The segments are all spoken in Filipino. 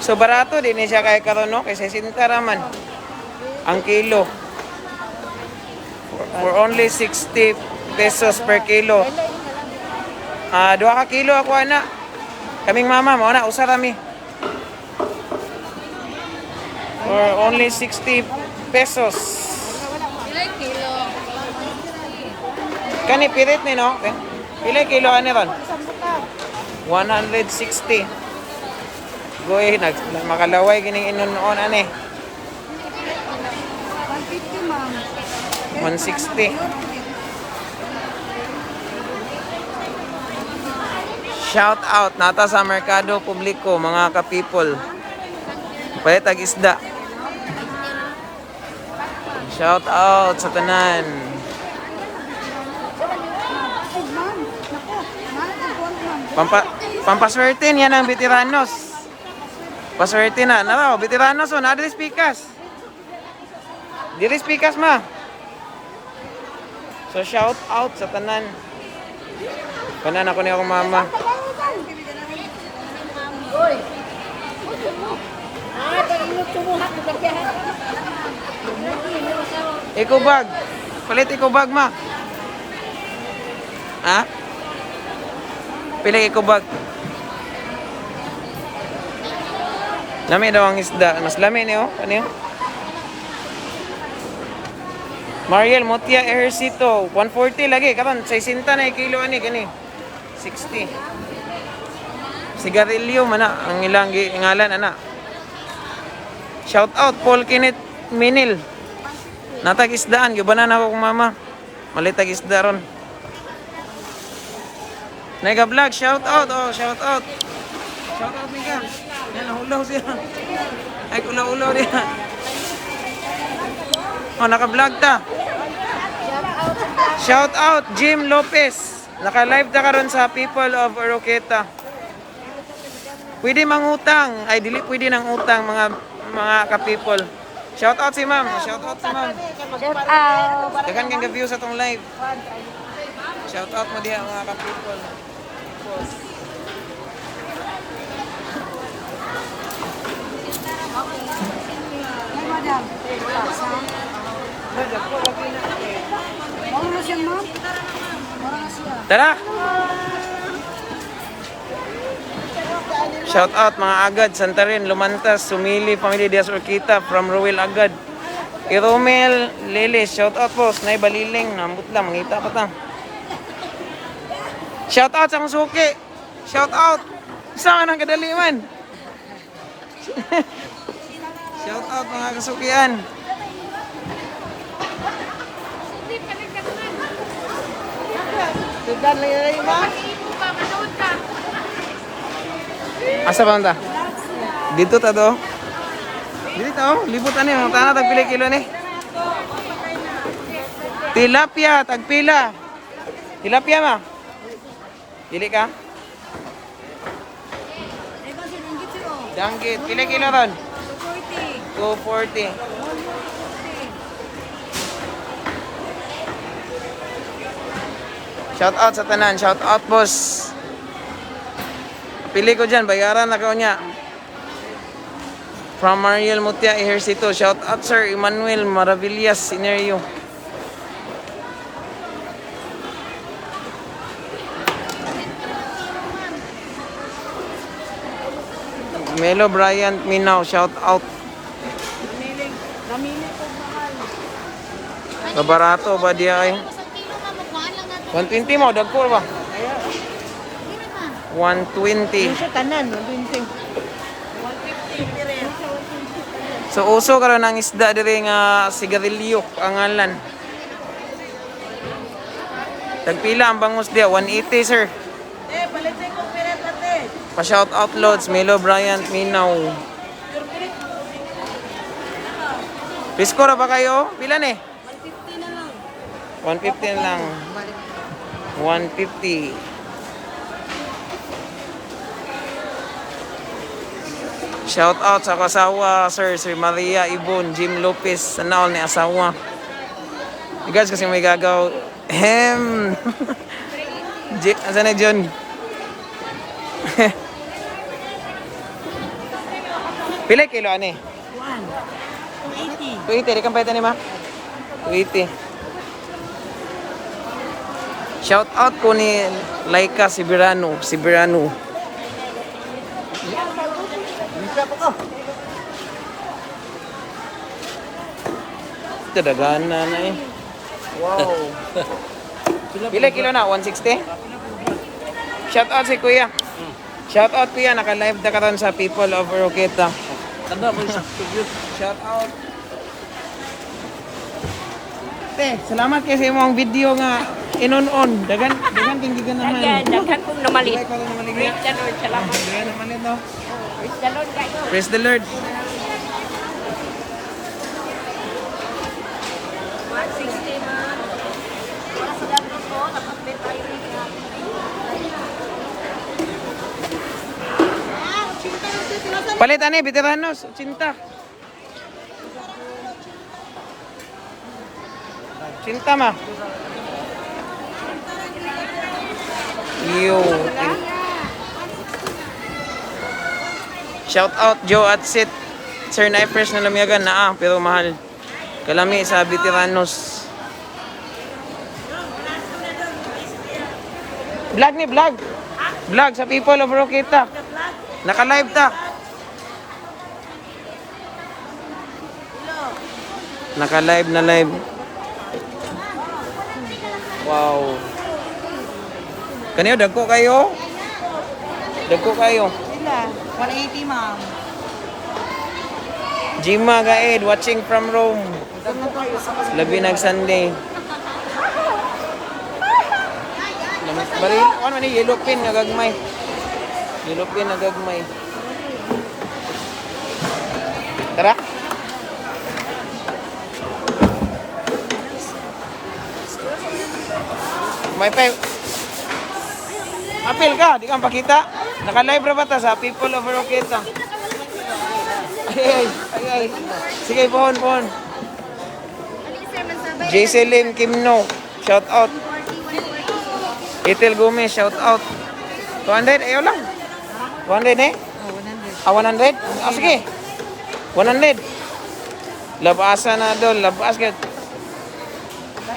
So barato din ni siya kay karon no kay 60 raman ang kilo. For only 60 pesos per kilo. Duha ka kilo ako ana. Kaming mama mo na usa rami. For only 60 pesos. Pilay kilo. Kani pirit ni no? Pilay kilo ani ron? 160. Goy makalaway gining inon-on ani. 150 ma'am. 160. Shout out nata sa merkado publiko mga ka-people. Palit tag isda. Shout out sa tanan. Pampaswerte yan ang veteranos. Paswerte na. Naraw, veteranos o. Nadiri speakers. Diri speakers ma. So shout out sa tanan. Kanan ako ni akong mama. Iko bag. Palit iko bag ma. Ha? Pila iko bag. Lami daw ang isda. Mas lami niyo. Ano yun? Mariel Motia Ejercito. 140 lagi. Kapan, 60 na kilo ani. Gani. 60. Sigarilyo man na. Ang ilang ngalan ana. Shout out Paul Kenneth Minil. Natag isdaan. Gibanan ako kung mama. Malitag isda ron. Nega vlog. Shout out. Oh, shout out. Shout out Mika. Yan, nahulaw siya. Ay, ulaw-ulaw niya. Oh, naka-vlog ta. Shout out, Jim Lopez. Naka-live ta karon sa People of Oroqueta. Pwede mangutang. Ay, dili pwede nang utang mga ka-people. Shout out si ma'am. Shout out si ma'am. Shout out. Dagan kang view sa tong live. Shout out mo diha mga ka-people. Tara! Shout out mga agad, Santarin, Lumantas, Sumili, Pamilya Diaz Orquita, from Ruel Agad. Iromel, Lilis, shout out po, Snay Baliling, nambut lang, mangita pa ta. Shout out sa Suki. Shout out. Isa ka ng kadali man. Shout out mga kasukian. Tugan lang yun ba? Asa ba ta? Dito ta do. Dito, libutan ni, tana tag pila kilo ni. Tilapia tagpila. Tilapia ma. Dili ka? Danggit, pila kilo ron? 240. 240. Shout out sa tanan, shout out boss. Pili ko dyan, bayaran na ko niya. From Mariel Mutia Ejercito, shout out Sir Emmanuel Maravillas Sinerio. Melo Bryant Minaw, shout out. Kabarato ba diya ay? 120 mo, dagko ba? 120. Kanan, 120. So uso karon ang isda diri nga sigarilyo ang ngalan. Tagpila ang bangus dia, 180 sir. Palitin ko piret ate. Pa shout out loads, Melo Bryant Minaw. Pisko ra ba kayo? Pila ni? 150 na lang. 150 lang. 150. Shout out sa kasawa, sir, Sir Maria Ibon, Jim Lopez, sana all ni asawa. You guys kasi may gagaw. Asa na John? Pila kilo ani? 1. 280. 280, di kang pwede ni ma? 280. Shout out ko ni Laika Sibirano. Ito dagana na eh. Wow. Pila kilo na? 160? Shout out si Kuya. Shout out Kuya, naka-live na karon sa People of Oroqueta. Tanda mo sa studio. Shout out. Te, salamat kayo sa imong video nga inon-on. Dagan kang giganahan. Daghan kong namalit. Daghan kang namalit. Praise the Lord. Salamat. Daghan namalit, no? Praise the Lord, guys. Praise the Lord. 160 man. Wala sa daghan ko. Napag-bet tayo rin. Palit ani, veteranos, 80. 80 ma. Yo. Shout out Joe at Sit. Sir Naipers na lamiagan na pero mahal. Kalami sa veteranos. Vlog ni vlog. Vlog sa People of Oroqueta. Naka-live ta. Naka-live na live. Wow. Kaniyo, dagko kayo? Dagko kayo. Sila. 180 ma'am. Jima Gaed, watching from Rome. Labi nag Sunday. Bari, ano ni yellow pin nga gagmay. Yellow pin nga gagmay. Tara. May pa. Apil ka, di kang pakita. Naka-live ra ba ta sa People of Oroqueta? Ay. Sige, pohon. JC Lim Kimno, shout out. Itel Gomez, shout out. 200, ayaw lang. 200 eh? 100. 100? Sige. 100. Labasa na doon, labas ka.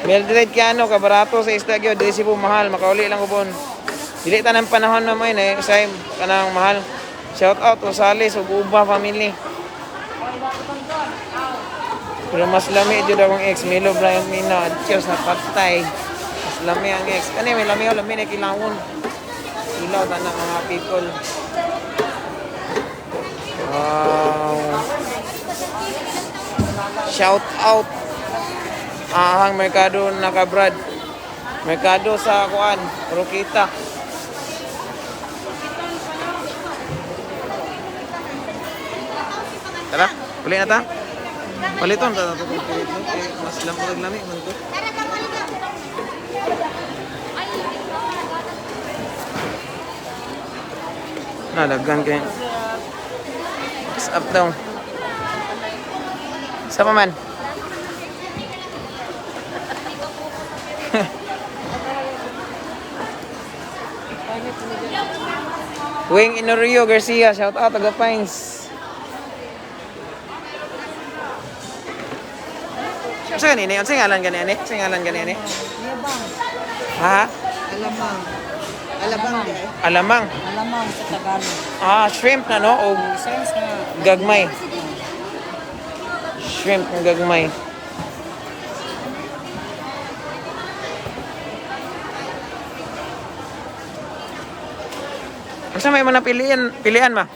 Mildred Kiano, kabarato sa isda gyud, dili po mahal, makauli lang ubon. Dili ta ng panahon na may na usay kanang mahal. Shout out Rosales ug Uba family. Pero mas lami jud akong ex Milo Brian Mina, cheers na patay. Mas lami ang ex. Kani may lami na kilawon. Ilaw ta na mga people. Wow. Shout out ahang merkado nakabrad. Merkado sa kuan, Oroqueta. Tara, uli na ta. Paliton ta to mas lamurag lami man to. Nalaggan kay. Up down. Sama man. Wing Inorio Garcia, shout out taga Pines. Unsa ganini? Unsa ngalan ganini? Unsa ngalan ganini? Yabang. Ha? Alamang. Alabang di eh. Alamang. Alamang sa Tagalog. Shrimp na no o Sense na. gagmay. Shrimp ng gagmay. Unsa may mga pilian ma?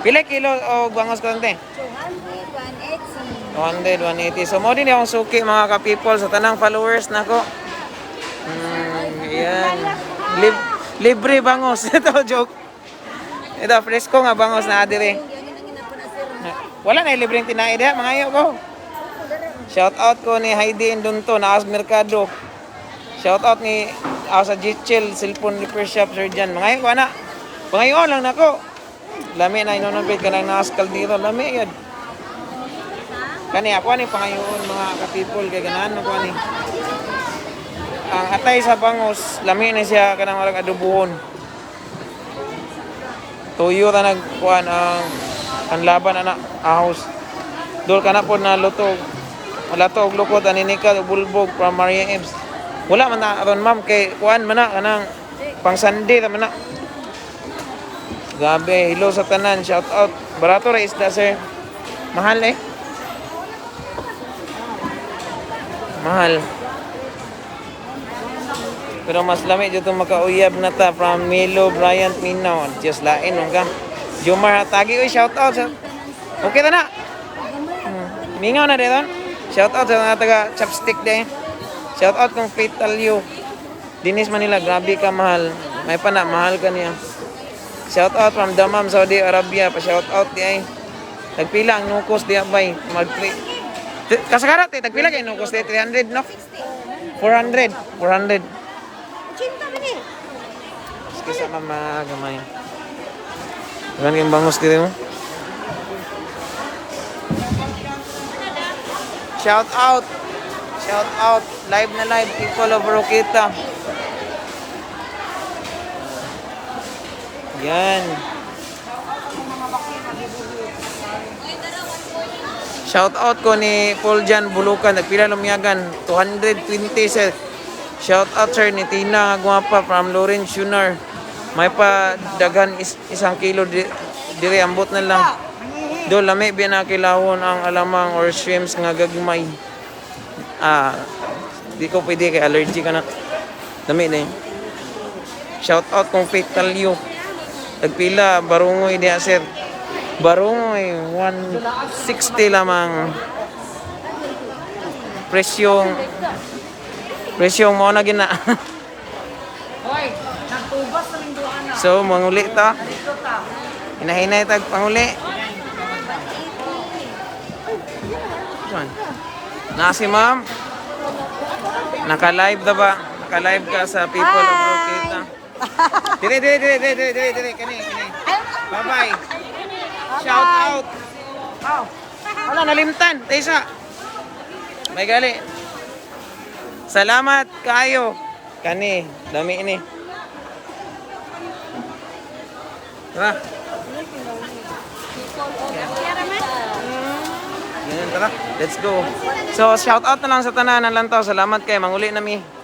Pila kilo o bangos ko tante? 100, 180. So mo din akong suki mga ka-people sa tanang followers nako. Ayan. Libre bangos. Ito joke. Ito fresco nga bangos na adire. Wala na libreng tinaid ha, mga iyo ko. Shout out ko ni Heidi Indunto na as merkado. Shout out ni sa Gichel cellphone repair shop sir Jan. Mga iyo ko ana. Pangayon lang nako. Lami na inonobit ka nang naas kaldero. Lami yun. Kani ako ni pangayon mga ka-people kay ganahan ko ani. Ang atay sa bangos, lami na siya kanang marag adobohon. tuyo ta nagkuan ang laban ana ahos. Dol kana po na lutog. Wala to og lukot ani nika bulbog from Maria Ems. Wala man na aron ma'am kay kuan man na kanang pang Sunday ta man na. Gabi, hello sa tanan, shout out. Barato ra isda sir. Mahal eh. Mahal. Pero mas lami dito makauyab na ta from Milo Bryant Minaw. Just lain ka. Jomar Hatagi, oy shout out sa. Okay ta na. Mingaw na dito. Shout out sa mga taga chopstick de. Shout out kung Fatal You. Dinis Manila, grabe ka mahal. May pa na mahal ka niya. Shout out from Dammam, Saudi Arabia. Pa shout out di ay. Tagpila ang nukos di abay. Kasagarat eh, tagpila kay nukos di 300 no? 400. 400. Sige sa mama gamay. Ganun yung bangus dito mo. Shout out. Shout out. Live na live. People of Rokita. Yan. Shout out ko ni Paul Jan Bulukan. Nagpila lumiyagan. 220 sir. Shout out sir ni Tina nga gwapa from Lawrence Schuner. May pa dagan isang kilo dire ambot na lang. Do lami biya na kilawon ang alamang or shrimps nga gagmay. Di ko pwede kay allergy ka na. Lami na yun. Shout out kung Fatal You. Tagpila barungoy diya sir. Barungoy 160 lamang. Presyong mo na gina. Hoy, nagtubas na rin doon na. So manguli ta. Hinahinay tag panguli. Saan? Nasi ma'am. Naka-live na ba? Naka-live ka sa People of Rokita. Dire. Kani. Bye-bye. Shout out. Wala, nalimtan. Taysa. May gali. Salamat kayo. Kani, dami ini. Tara. Ganun, tara. Let's go. So, shout out na lang sa tanan ng lantaw. Salamat kay manguli nami.